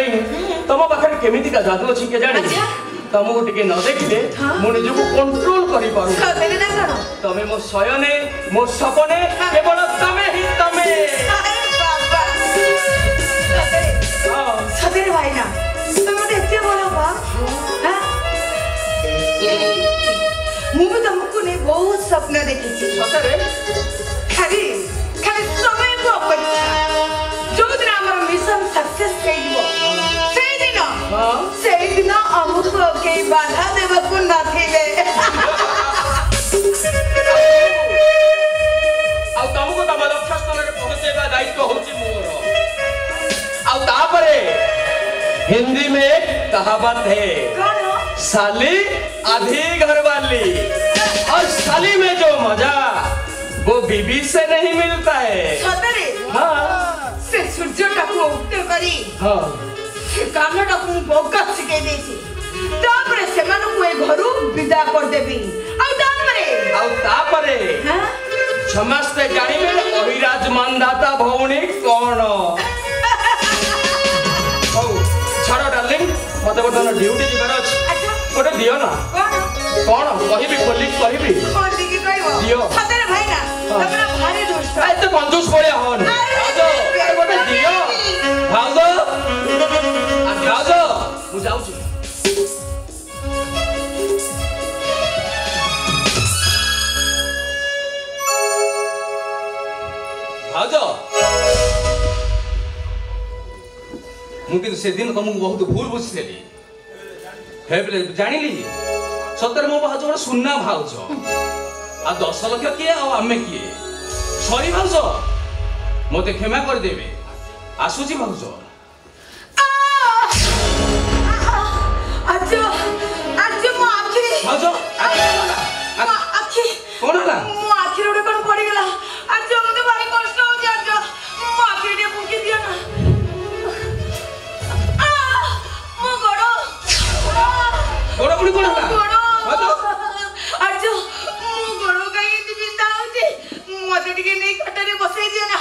darling तुम पाखे केमिति का जादू अछि के जानि तुमको टिके न देखिले मो निज को कंट्रोल करि पारु सतेरे ना करो तमे मो शयने मो सपने केवल तमे ही तमे अरे बाबा सतेरे भाई ना तुम मते एते बोलो बा हां मु भी तुमको ने बहुत सपना देखी छी सतेरे खाली खाली समय को अपेक्षा जो दिन हमर मिशन सक्सेस कइबो से दिन हमको के बाधा देव को ना थिले आ तुमको तम लक्ष्य स्थान रे पहुंचेबा दायित्व होची मोर आ तापरे हिंदी में एक कहावत है कौन साली आधी घरवाली और साली में जो मजा वो बीबी से नहीं मिलता है सतरे हाँ से सूर्य टाको उठते करी हाँ कानटा को बोका सिके देसी तापरे से मन को ए घरु विदा कर देबी आ तापरे हां समस्त जानिबे अहिराज मानदाता भौणी कोन हो छाड़ो डार्लिंग मते बर्तमान ड्यूटी जिबार अछि अच्छा गोटे दियो ना कोन कहिबी खोली कहिबी कोन दिकी कहबो दियो सतरे भाई ना हमरा भारी दुष्ट आ तो कंजूस पड़िया होन आजो गोटे दियो भाउजो आजो मु जाउछी भाउजो मुझे से दिन तुमको बहुत भूल बुझिली हेबले जानिली सतर मो भाउज गोटे सुन्ना भाउज आ 10 लाख किए आ आमे किए सॉरी भाउज मते क्षमा कर देबे आसुची भाउज आज मो आखी भाउज आखी कोन हला मो आखी रे कोन पड़ी गेला आज मते भारी कष्ट हो जा आज मो आखी रे फुकी दिया ना मो गोड़ पुणी कोन हला आज मो गोड़ काई दिबी ताउची मते टिके नै खटरे बसाई दिया ना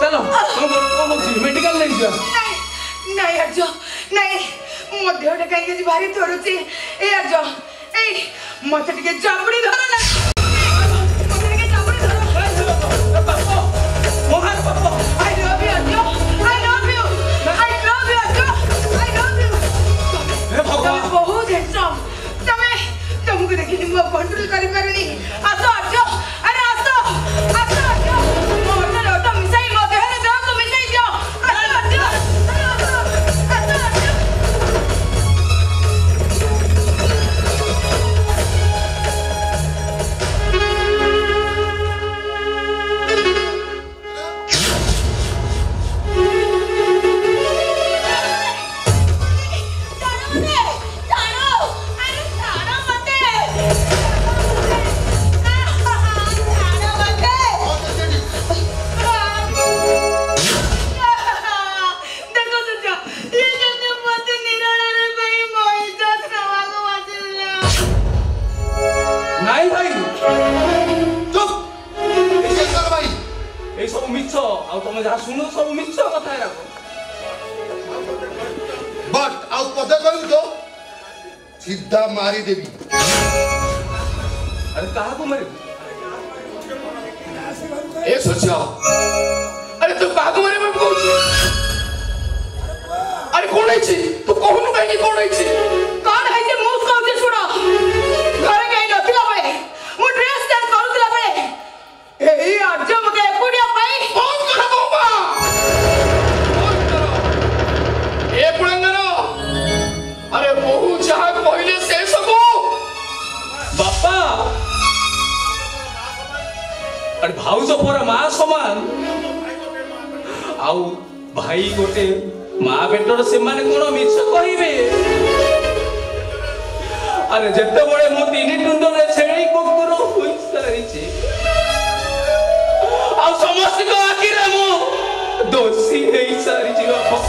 चलो तुम मेडिकल ले जा नहीं नहीं आज नहीं मो देहटा काई भारी थोरुची ए आज ए मते टिके जाबड़ी धर ना मते टिके जाबड़ी धर मोहन पापा I love you Ajo I love you Ajo I love you हे भगवान बहुत हैंडसम तुमको देखिनी मो कंट्रोल करि परनी आसो आजो अरे आसो आसो आजो मो तो मिसाई मो देहरे दम को मिसाई दियो आसो आजो आसो आजो नहीं भाई चुप ऐसे कर भाई ए सब मिछ आ तुम जहा सुनो सब मिछ कथा है राखो बट आउ पदे कहू तो सीधा मारी देवी अरे कहा को मारे ए सोचा अरे तू कहा को मारे मैं कहू अरे कोन है छी तू कहनु काहे कोन है छी कौन है जे मुंह कहते सुनो घरे कहीं नथिला बे मु ड्रेस चेंज करूतला बे एई आज मते एकुडिया पाई कौन कर बाबा कौन कर ए पुरंगन अरे बहु जहां पहले से सब बापा अरे भाउज पर मां समान आउ भाई गोटे मां बेटर से माने कोन मिछ कहिबे अरे जत्ते बड़े मो तीन टुंड रे छेड़ी कुकुर होई सारिछि आ समस्त को आखि रे मो दोषी हेई सारिछि बापा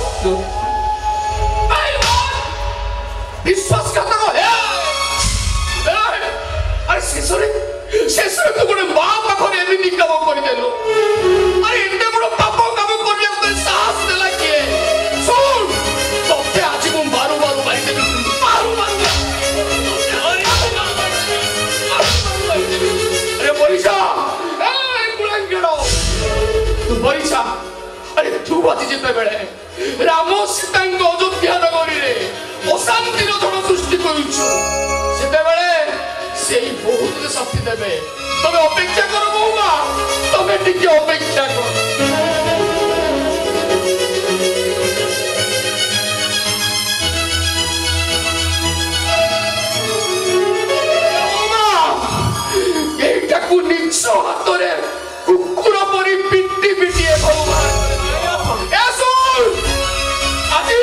विश्वास करता को है अरे शेषरे तो गोटे मां पाखरे एमिति काम कर देलो अरे एते बड़ पाप काम करिया तो साहस देला किए सुन जा अरे तू बाती जिते बेले राम सीता अयोध्या नगरी रे अशांतिर झड़ सृष्टि करूछु सेते बेले सेई बहुत शक्ति देबे तबे अपेक्षा करो बहुमा तबे टिके अपेक्षा करो निज हाथरे कुकुर परी पिटी पिटी আজি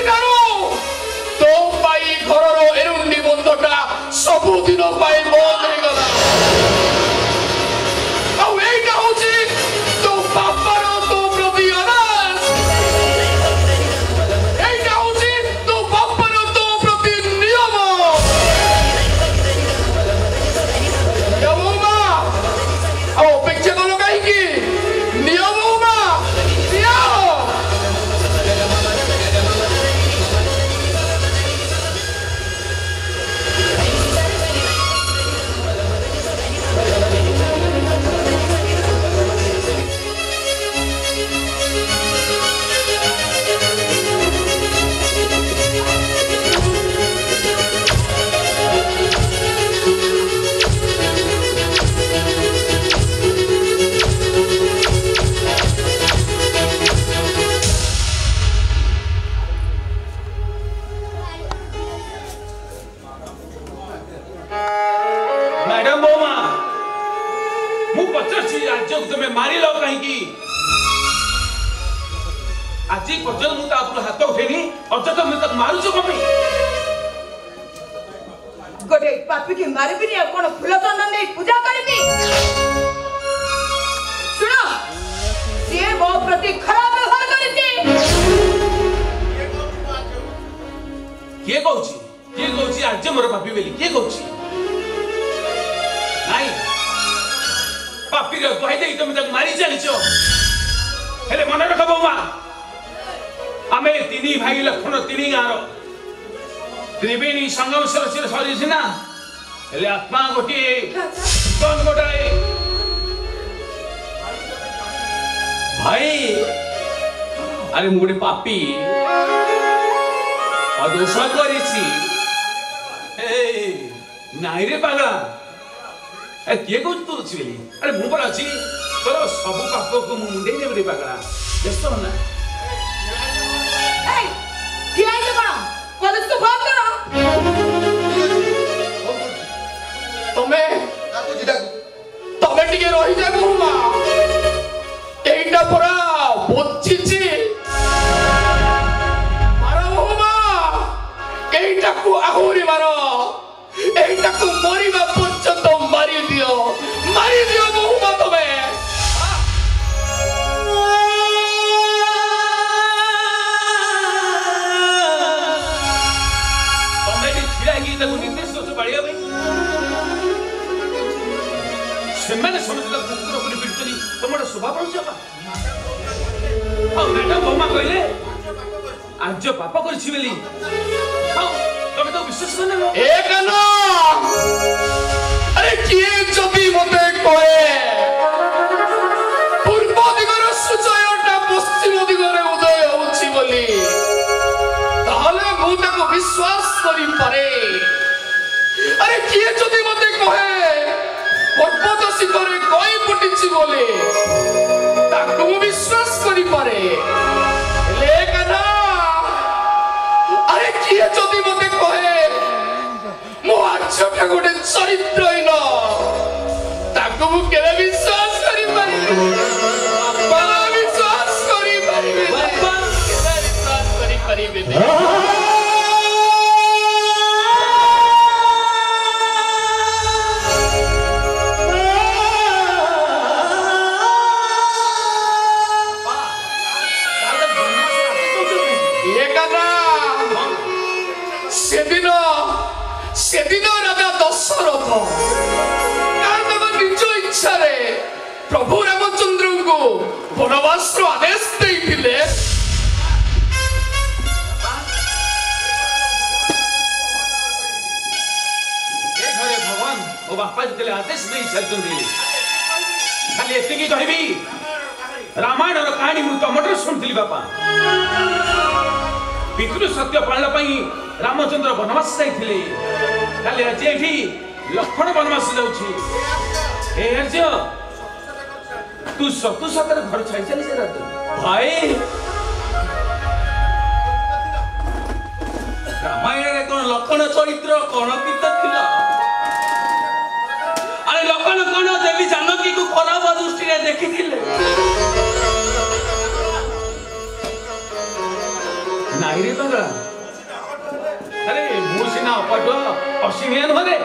तो पाई घर एरुंडी बंधटा सबुदिन पाई बंद हो गला तो बापार तो प्रति अनाथ तो बापार तो प्रति नियम अपेक्षा करो कहीं नियम আজি পর্যন্ত মু তাপুর হাত উঠেনি অযথ মু তাকে মারুছো কপি গোটে পাপি কি মারিবিনি আর কোন ফুল চন্দন দেই পূজা করিবি শুনো সে মো প্রতি খারাপ ব্যবহার করিছে কে কହୁছি আজ মোর পাপি বেলি কে কହୁছি নাই পাপি রে কই দেই তুমি তাকে মারি চালিছ হেলে মনে রাখ বৌমা आमे तीनी भाई लखन तीनी गार त्रिवेणी संगम सरसिर सरी ना हेले आत्मा गोटे कौन गोटाए भाई अरे मु गोटे पापी अदोष करिछि ए नाई रे पागला ए के को तू छी बेली अरे मु पर अछि तोर सब पाप को मु मुंडे देबे रे पागला व्यस्त हो ना तमे टिके रही जा बहुमा एइटा परा बच्चिछि मारो बहुमा एइटा को आहुरी मारो एइटा को मरिबा पर्यंत मारी दियो बहुमा तमे ସେମାନେ ସମସ୍ତେ କୁକୁର ବୋଲି ପିଟୁଛନ୍ତି ତମର ସ୍ୱଭାବ ହେଉଛି ବାପା ଆଉ ମ୍ୟାଡାମ ବୋମା କହିଲେ ଆର୍ଯ୍ୟ ପାପ କରିଛି ବୋଲି ଆଉ ତମେ ତ ବିଶ୍ୱାସ କରୁନ ଏ କାନ ଆରେ କିଏ ଯଦି ମତେ କହେ ପୂର୍ବ ଦିଗର ସୂର୍ଯ୍ୟଟା ପଶ୍ଚିମ ଦିଗରେ ଉଦୟ ହେଉଛି ବୋଲି ତାହେଲେ ମୁଁ ତାକୁ ବିଶ୍ୱାସ କରିପାରେ ଆରେ କିଏ ଯଦି ମତେ କହେ पर्वत शिखरे कई फुटिछि बोले ताकू विश्वास करि पारे लेकना अरे किए जदी मते कहे मो आछटा गोटे चरित्रहीन ताकू केबे विश्वास करि पारे बाबा विश्वास करि पारिबे बाबा केबे विश्वास करि पारिबे सेदिन राजा दशरथ निज इच्छा प्रभु रामचंद्र को वनवास आदेश देते भगवान वो बापा जो आदेश नहीं खाली एति कहबी रामायण कहानी मु तुमठू शुणुली बापा पितृ सत्य पालन रामचंद्र वनवास जाइए आज ये लक्ष्मण वनवास जाऊँ तू सतु सतर घर छाई चली से भाई रामायण कौन लक्षण चरित्र कौन कीर्त थिला अरे लक्षण कौन देवी जानकी को खराब दृष्टि देखी नाई रे बंगला अरे मु सिना अपटो असिमिया नुहे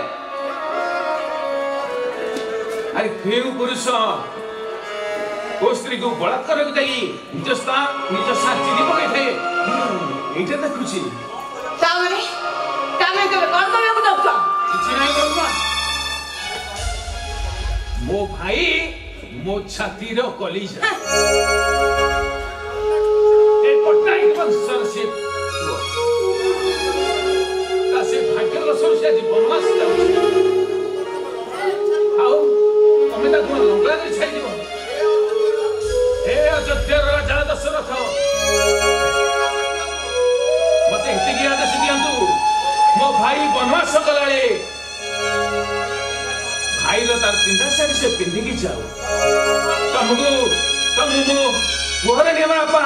अरे केउ पुरुष को स्त्री को बलात्कार को जाई निज सा चिनी पके थे एटा देखुची तामने तामे के कौन करबे को दउछ किछि नाही करबा मो भाई मो छाती रो कलीजा ए पटाई वंशर से तासे भाग्य रसर से जी बनवास जाउछ आओ तमे ता कोन लंका रे छाई दिबो ए अयोध्या राजा दशरथ मते हेति गिया आदेश दियंतु मो भाई बनवास गलाळे भाई रो तार पिंडा सारी से पिंडी की जाओ तुमको तुम मो पुहर नियम आपा